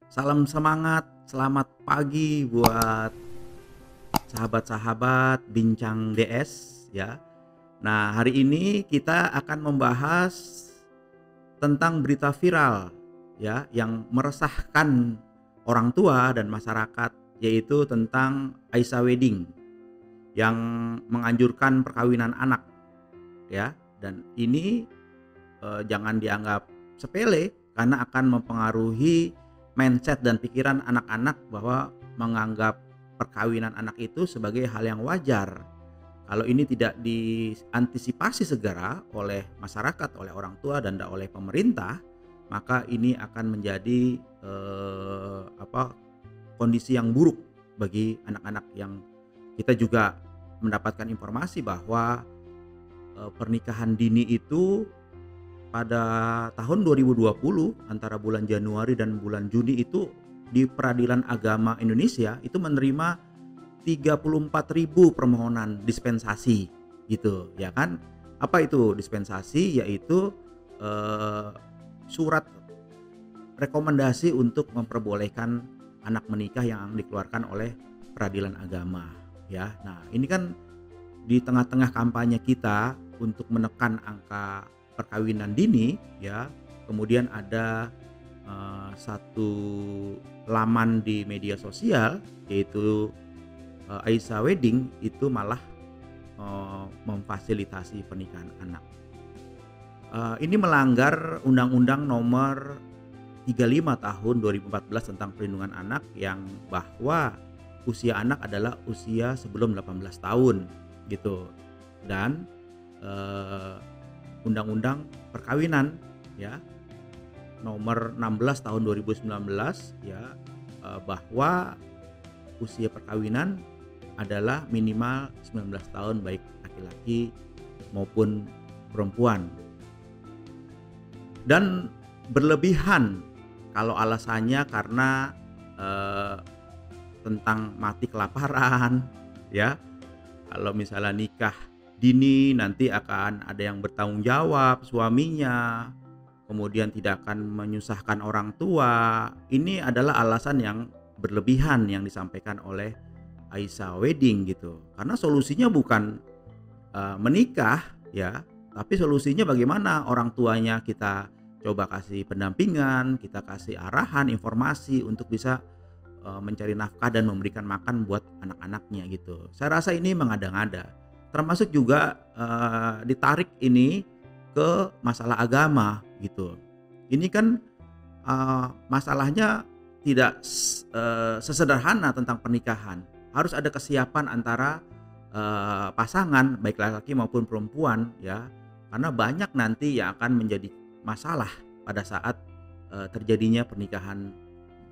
Salam semangat, selamat pagi buat sahabat-sahabat Bincang DS ya. Nah, hari ini kita akan membahas tentang berita viral ya yang meresahkan orang tua dan masyarakat, yaitu tentang Aisyah Wedding yang menganjurkan perkawinan anak ya. Dan ini jangan dianggap sepele karena akan mempengaruhi mindset dan pikiran anak-anak bahwa menganggap perkawinan anak itu sebagai hal yang wajar. Kalau ini tidak diantisipasi segera oleh masyarakat, oleh orang tua dan oleh pemerintah, maka ini akan menjadi kondisi yang buruk bagi anak-anak. Yang kita juga mendapatkan informasi bahwa pernikahan dini itu pada tahun 2020 antara bulan Januari dan bulan Juni itu di Peradilan Agama Indonesia itu menerima 34.000 permohonan dispensasi gitu ya kan. Apa itu dispensasi? Yaitu surat rekomendasi untuk memperbolehkan anak menikah yang dikeluarkan oleh Peradilan Agama ya. Nah, ini kan di tengah-tengah kampanye kita untuk menekan angka perkawinan dini ya, kemudian ada satu laman di media sosial yaitu Aisyah Wedding itu malah memfasilitasi pernikahan anak. Ini melanggar Undang-Undang Nomor 35 Tahun 2014 tentang Perlindungan Anak, yang bahwa usia anak adalah usia sebelum 18 tahun gitu. Dan Undang-Undang Perkawinan ya Nomor 16 Tahun 2019 ya, bahwa usia perkawinan adalah minimal 19 tahun baik laki-laki maupun perempuan. Dan berlebihan kalau alasannya karena tentang mati kelaparan ya. Kalau misalnya nikah dini nanti akan ada yang bertanggung jawab suaminya, kemudian tidak akan menyusahkan orang tua. Ini adalah alasan yang berlebihan yang disampaikan oleh Aisyah Wedding gitu. Karena solusinya bukan menikah ya, tapi solusinya bagaimana orang tuanya kita coba kasih pendampingan, kita kasih arahan, informasi untuk bisa mencari nafkah dan memberikan makan buat anak-anaknya gitu. Saya rasa ini mengada-ngada. Termasuk juga ditarik ini ke masalah agama gitu. Ini kan masalahnya tidak sesederhana tentang pernikahan. Harus ada kesiapan antara pasangan baik laki-laki maupun perempuan ya. Karena banyak nanti yang akan menjadi masalah pada saat terjadinya pernikahan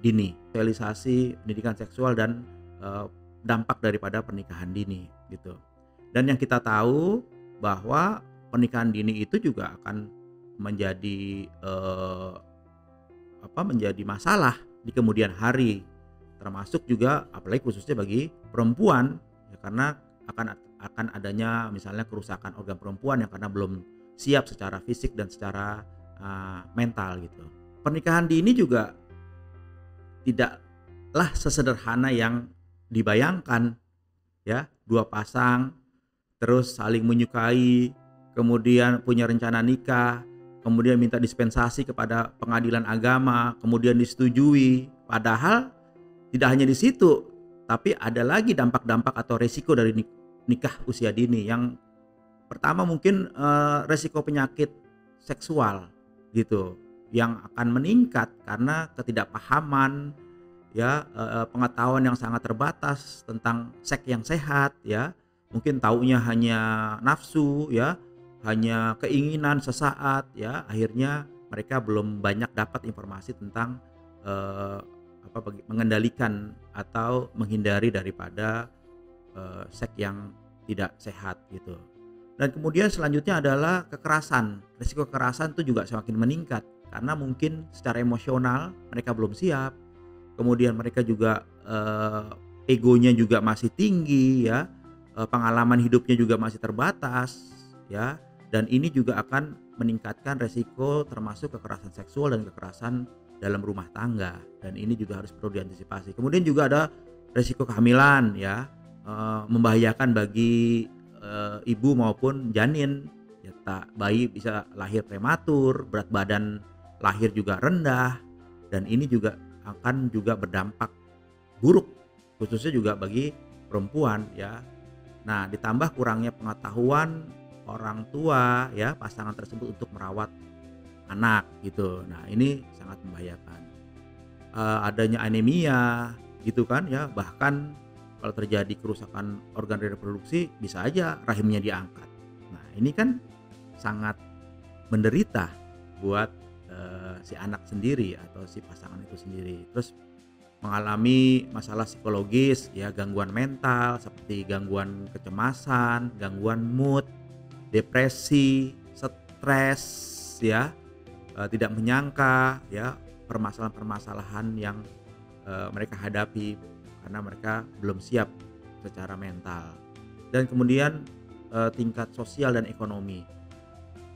dini, sosialisasi pendidikan seksual dan dampak daripada pernikahan dini gitu. Dan yang kita tahu bahwa pernikahan dini itu juga akan menjadi menjadi masalah di kemudian hari, termasuk juga apalagi khususnya bagi perempuan ya, karena akan adanya misalnya kerusakan organ perempuan yang karena belum siap secara fisik dan secara mental gitu. Pernikahan dini juga tidaklah sesederhana yang dibayangkan ya. Dua pasang terus saling menyukai, kemudian punya rencana nikah, kemudian minta dispensasi kepada pengadilan agama, kemudian disetujui. Padahal tidak hanya di situ, tapi ada lagi dampak-dampak atau resiko dari nikah usia dini. Yang pertama mungkin resiko penyakit seksual gitu, yang akan meningkat karena ketidakpahaman ya, pengetahuan yang sangat terbatas tentang seks yang sehat ya. Mungkin taunya hanya nafsu ya, hanya keinginan sesaat ya. Akhirnya mereka belum banyak dapat informasi tentang mengendalikan atau menghindari daripada seks yang tidak sehat gitu. Dan kemudian selanjutnya adalah kekerasan. Risiko kekerasan itu juga semakin meningkat karena mungkin secara emosional mereka belum siap. Kemudian mereka juga egonya juga masih tinggi ya. Pengalaman hidupnya juga masih terbatas ya. Dan ini juga akan meningkatkan resiko termasuk kekerasan seksual dan kekerasan dalam rumah tangga, dan ini juga harus perlu diantisipasi. Kemudian juga ada resiko kehamilan ya, membahayakan bagi ibu maupun janin. Ya, bayi bisa lahir prematur, berat badan lahir juga rendah, dan ini juga akan juga berdampak buruk khususnya juga bagi perempuan ya. Nah, ditambah kurangnya pengetahuan orang tua ya pasangan tersebut untuk merawat anak gitu. Nah, ini sangat membahayakan. Adanya anemia gitu kan ya, bahkan kalau terjadi kerusakan organ reproduksi bisa aja rahimnya diangkat. Nah, ini kan sangat menderita buat si anak sendiri atau si pasangan itu sendiri. Terus mengalami masalah psikologis ya, gangguan mental seperti gangguan kecemasan, gangguan mood, depresi, stres ya, tidak menyangka ya permasalahan-permasalahan yang mereka hadapi karena mereka belum siap secara mental. Dan kemudian tingkat sosial dan ekonomi,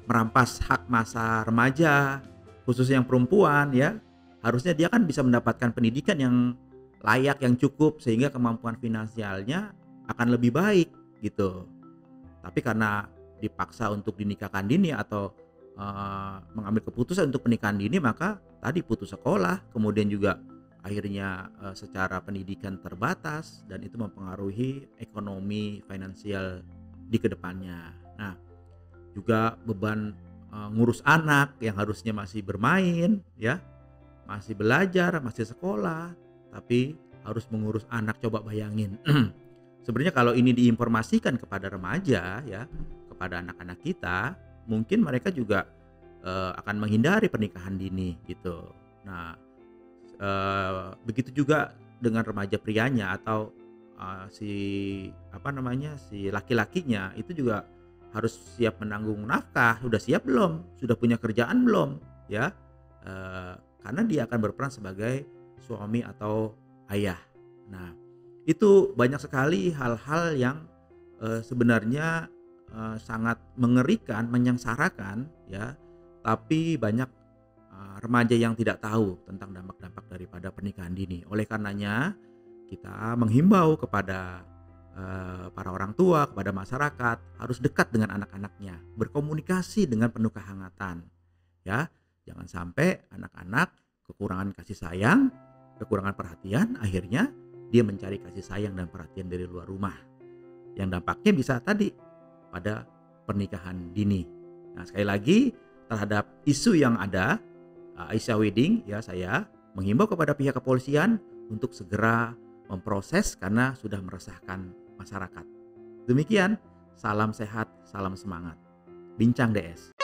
merampas hak masa remaja khususnya yang perempuan ya. Harusnya dia kan bisa mendapatkan pendidikan yang layak, yang cukup, sehingga kemampuan finansialnya akan lebih baik gitu. Tapi karena dipaksa untuk dinikahkan dini atau mengambil keputusan untuk pernikahan dini, maka tadi putus sekolah, kemudian juga akhirnya secara pendidikan terbatas, dan itu mempengaruhi ekonomi finansial di kedepannya. Nah, juga beban ngurus anak yang harusnya masih bermain ya, masih belajar, masih sekolah, tapi harus mengurus anak. Coba bayangin. Sebenarnya kalau ini diinformasikan kepada remaja ya, kepada anak-anak kita, mungkin mereka juga akan menghindari pernikahan dini gitu. Nah, begitu juga dengan remaja prianya atau si si laki-lakinya itu juga harus siap menanggung nafkah. Sudah siap belum? Sudah punya kerjaan belum? Ya, karena dia akan berperan sebagai suami atau ayah. Nah, itu banyak sekali hal-hal yang sebenarnya sangat mengerikan, menyengsarakan ya, tapi banyak remaja yang tidak tahu tentang dampak-dampak daripada pernikahan dini. Oleh karenanya kita menghimbau kepada para orang tua, kepada masyarakat harus dekat dengan anak-anaknya, berkomunikasi dengan penuh kehangatan ya. Jangan sampai anak-anak kekurangan kasih sayang, kekurangan perhatian, akhirnya dia mencari kasih sayang dan perhatian dari luar rumah, yang dampaknya bisa tadi pada pernikahan dini. Nah, sekali lagi terhadap isu yang ada, Aisyah Wedding ya, saya menghimbau kepada pihak kepolisian untuk segera memproses karena sudah meresahkan masyarakat. Demikian, salam sehat, salam semangat. Bincang DS.